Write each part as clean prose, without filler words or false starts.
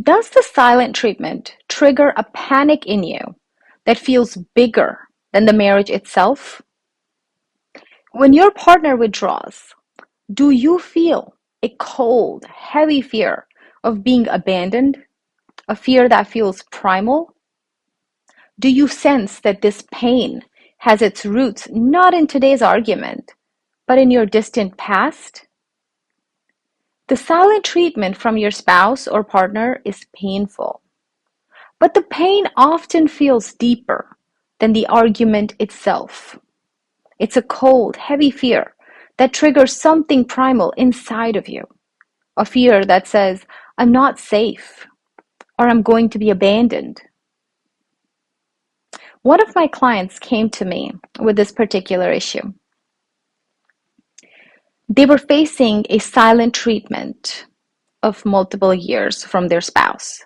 Does the silent treatment trigger a panic in you that feels bigger than the marriage itself? When your partner withdraws, do you feel a cold, heavy fear of being abandoned? A fear that feels primal? Do you sense that this pain has its roots not in today's argument, but in your distant past? The silent treatment from your spouse or partner is painful, but the pain often feels deeper than the argument itself. It's a cold, heavy fear that triggers something primal inside of you. A fear that says, I'm not safe, or I'm going to be abandoned. One of my clients came to me with this particular issue. They were facing a silent treatment of multiple years from their spouse.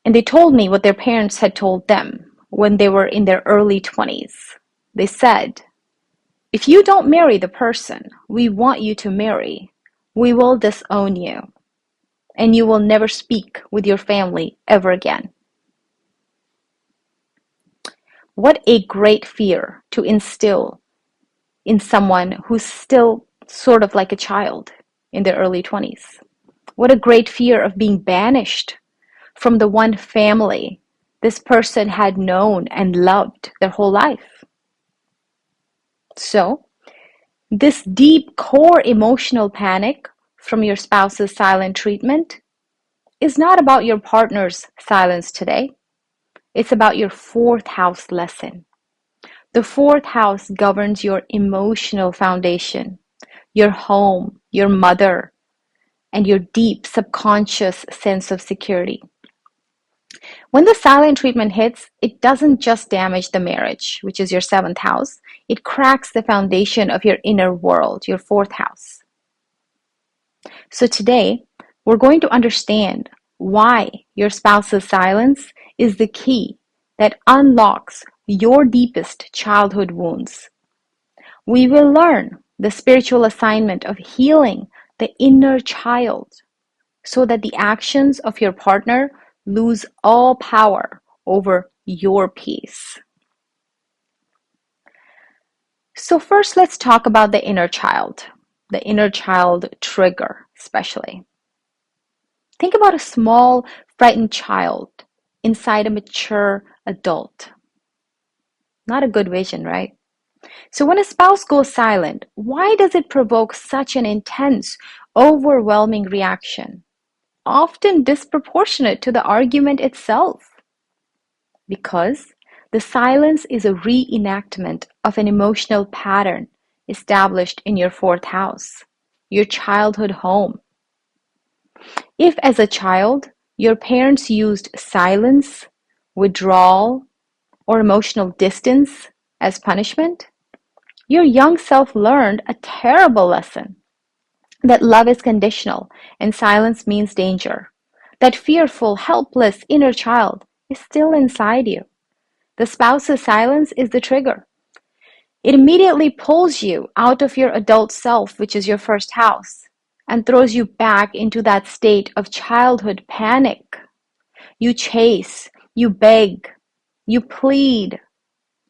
And they told me what their parents had told them when they were in their early 20s. They said, if you don't marry the person we want you to marry, we will disown you, and you will never speak with your family ever again. What a great fear to instill in someone who's still sort of like a child in their early 20s. What a great fear of being banished from the one family this person had known and loved their whole life. So, this deep core emotional panic from your spouse's silent treatment is not about your partner's silence today. It's about your fourth house lesson. The fourth house governs your emotional foundation, your home, your mother, and your deep subconscious sense of security. When the silent treatment hits, it doesn't just damage the marriage, which is your seventh house, it cracks the foundation of your inner world, your fourth house. So today, we're going to understand why your spouse's silence is the key that unlocks your deepest childhood wounds. We will learn the spiritual assignment of healing the inner child so that the actions of your partner lose all power over your peace. So first, let's talk about the inner child trigger especially. Think about a small, frightened child inside a mature adult. Not a good vision, right? So when a spouse goes silent, why does it provoke such an intense, overwhelming reaction, often disproportionate to the argument itself? Because the silence is a reenactment of an emotional pattern established in your fourth house, your childhood home. If as a child, your parents used silence, withdrawal, or emotional distance as punishment, your young self learned a terrible lesson that love is conditional and silence means danger. That fearful, helpless inner child is still inside you. The spouse's silence is the trigger. It immediately pulls you out of your adult self, which is your first house, and throws you back into that state of childhood panic. You chase, you beg, you plead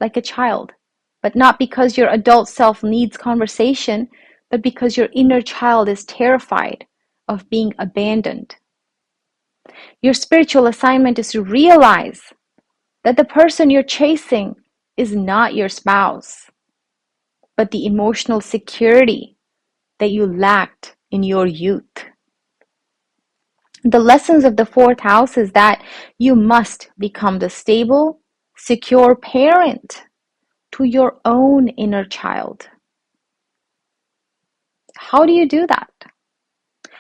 like a child, but not because your adult self needs conversation, but because your inner child is terrified of being abandoned. Your spiritual assignment is to realize that the person you're chasing is not your spouse, but the emotional security that you lacked in your youth. The lessons of the fourth house is that you must become the stable, secure parent to your own inner child. How do you do that?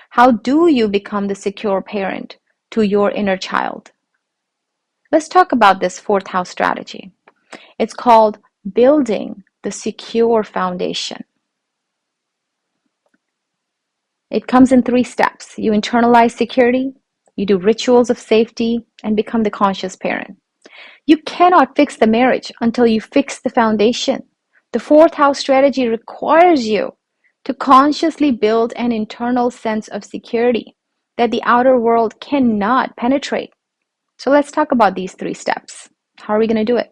How do you become the secure parent to your inner child? Let's talk about this fourth house strategy. It's called building the secure foundation. It comes in 3 steps. You internalize security, you do rituals of safety, and become the conscious parent. You cannot fix the marriage until you fix the foundation. The fourth house strategy requires you to consciously build an internal sense of security that the outer world cannot penetrate. So let's talk about these 3 steps. How are we going to do it?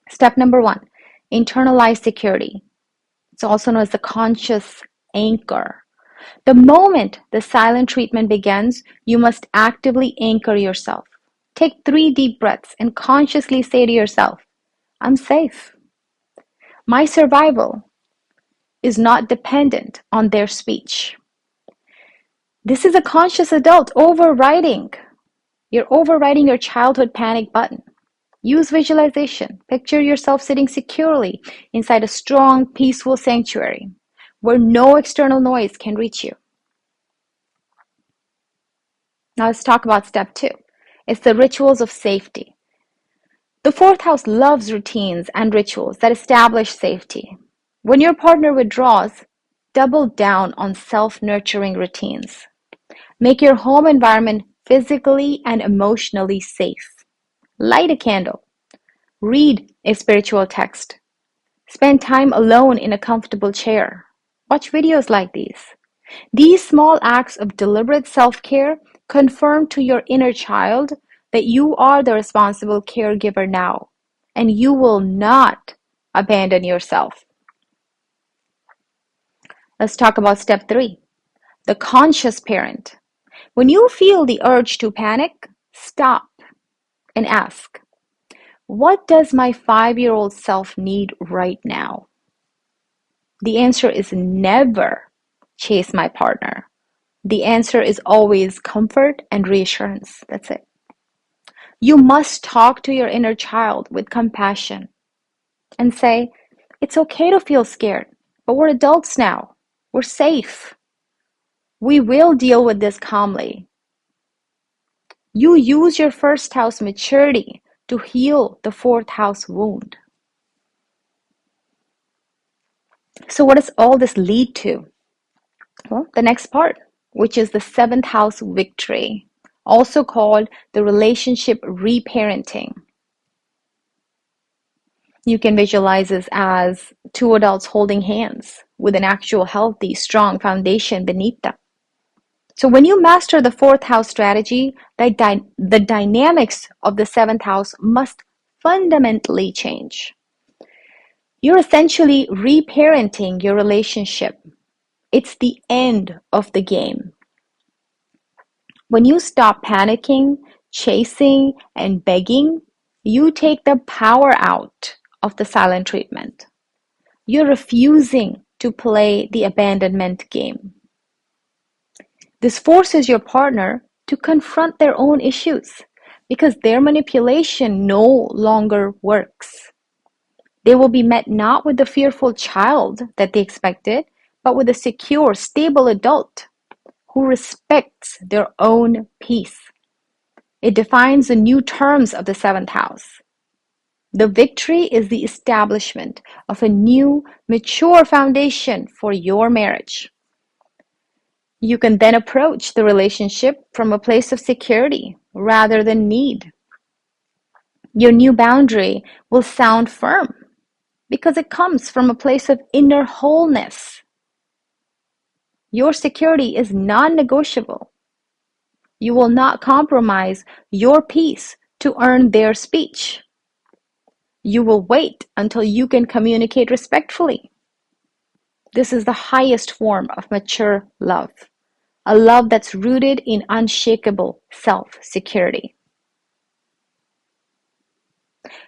Step number 1, internalize security. It's also known as the conscious anchor. The moment the silent treatment begins, you must actively anchor yourself. Take 3 deep breaths and consciously say to yourself, I'm safe. My survival is not dependent on their speech. This is a conscious adult overriding. You're overriding your childhood panic button. Use visualization. Picture yourself sitting securely inside a strong, peaceful sanctuary where no external noise can reach you. Now let's talk about step 2. It's the rituals of safety. The 4th house loves routines and rituals that establish safety. When your partner withdraws, double down on self-nurturing routines. Make your home environment physically and emotionally safe. Light a candle. Read a spiritual text. Spend time alone in a comfortable chair. Watch videos like these. These small acts of deliberate self-care confirm to your inner child that you are the responsible caregiver now, and you will not abandon yourself. Let's talk about step 3, the conscious parent. When you feel the urge to panic, stop and ask, what does my 5-year-old self need right now? The answer is never chase my partner. The answer is always comfort and reassurance. That's it. You must talk to your inner child with compassion and say, it's okay to feel scared, but we're adults now. We're safe. We will deal with this calmly. You use your 1st house maturity to heal the 4th house wound. So what does all this lead to? Well, the next part, which is the 7th house victory, also called the relationship reparenting. You can visualize this as 2 adults holding hands with an actual healthy, strong foundation beneath them. So when you master the 4th house strategy, the dynamics of the 7th house must fundamentally change. You're essentially reparenting your relationship. It's the end of the game. When you stop panicking, chasing, and begging, you take the power out of the silent treatment. You're refusing to play the abandonment game. This forces your partner to confront their own issues because their manipulation no longer works. They will be met not with the fearful child that they expected, but with a secure, stable adult who respects their own peace. It defines the new terms of the 7th house. The victory is the establishment of a new, mature foundation for your marriage. You can then approach the relationship from a place of security rather than need. Your new boundary will sound firm because it comes from a place of inner wholeness. Your security is non-negotiable. You will not compromise your peace to earn their speech. You will wait until you can communicate respectfully. This is the highest form of mature love, a love that's rooted in unshakable self-security.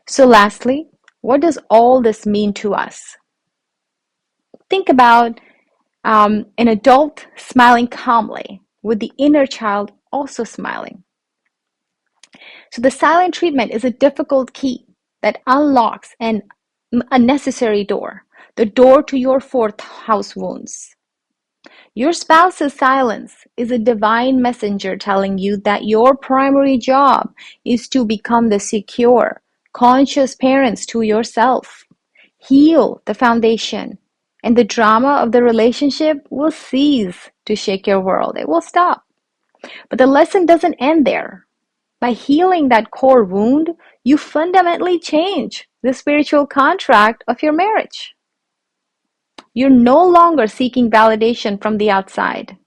So lastly, what does all this mean to us? Think about an adult smiling calmly with the inner child also smiling. So the silent treatment is a difficult key that unlocks an unnecessary door, the door to your 4th house wounds. Your spouse's silence is a divine messenger telling you that your primary job is to become the secure, conscious parents to yourself. Heal the foundation, and the drama of the relationship will cease to shake your world. It will stop. But the lesson doesn't end there. By healing that core wound, you fundamentally change the spiritual contract of your marriage. You're no longer seeking validation from the outside.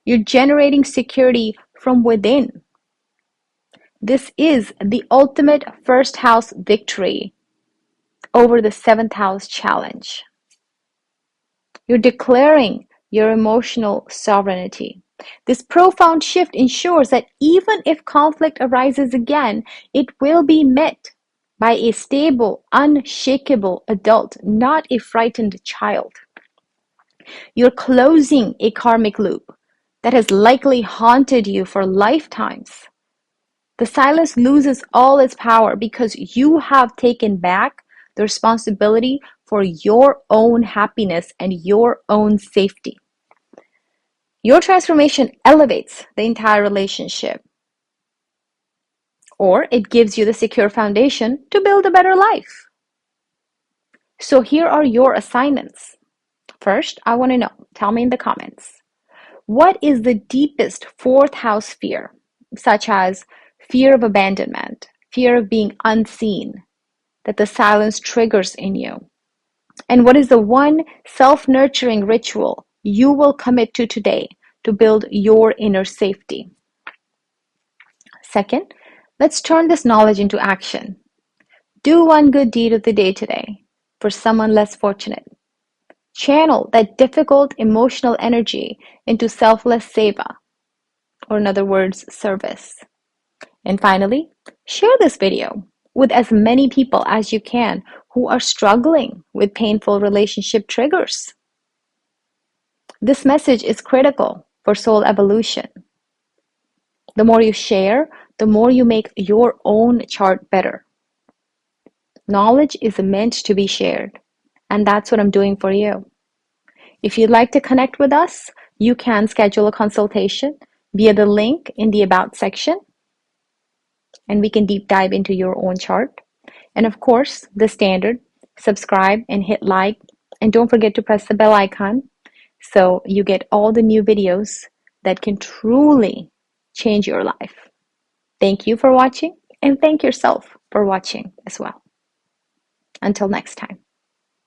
You're generating security from within. This is the ultimate first house victory over the seventh house challenge. You're declaring your emotional sovereignty. This profound shift ensures that even if conflict arises again, it will be met by a stable, unshakable adult, not a frightened child. You're closing a karmic loop that has likely haunted you for lifetimes. The silence loses all its power because you have taken back the responsibility for your own happiness and your own safety. Your transformation elevates the entire relationship, or it gives you the secure foundation to build a better life. So here are your assignments. First, I want to know, tell me in the comments, what is the deepest fourth house fear, such as fear of abandonment, fear of being unseen, that the silence triggers in you? And what is the one self-nurturing ritual you will commit to today to build your inner safety? Second, let's turn this knowledge into action. Do one good deed of the day today for someone less fortunate. Channel that difficult emotional energy into selfless seva, or in other words, service. And finally, share this video with as many people as you can who are struggling with painful relationship triggers. This message is critical for soul evolution. The more you share, the more you make your own chart better. Knowledge is meant to be shared, and that's what I'm doing for you. If you'd like to connect with us, you can schedule a consultation via the link in the About section, and we can deep dive into your own chart. And of course, the standard, subscribe and hit like, and don't forget to press the bell icon so you get all the new videos that can truly change your life. Thank you for watching, and thank yourself for watching as well. Until next time.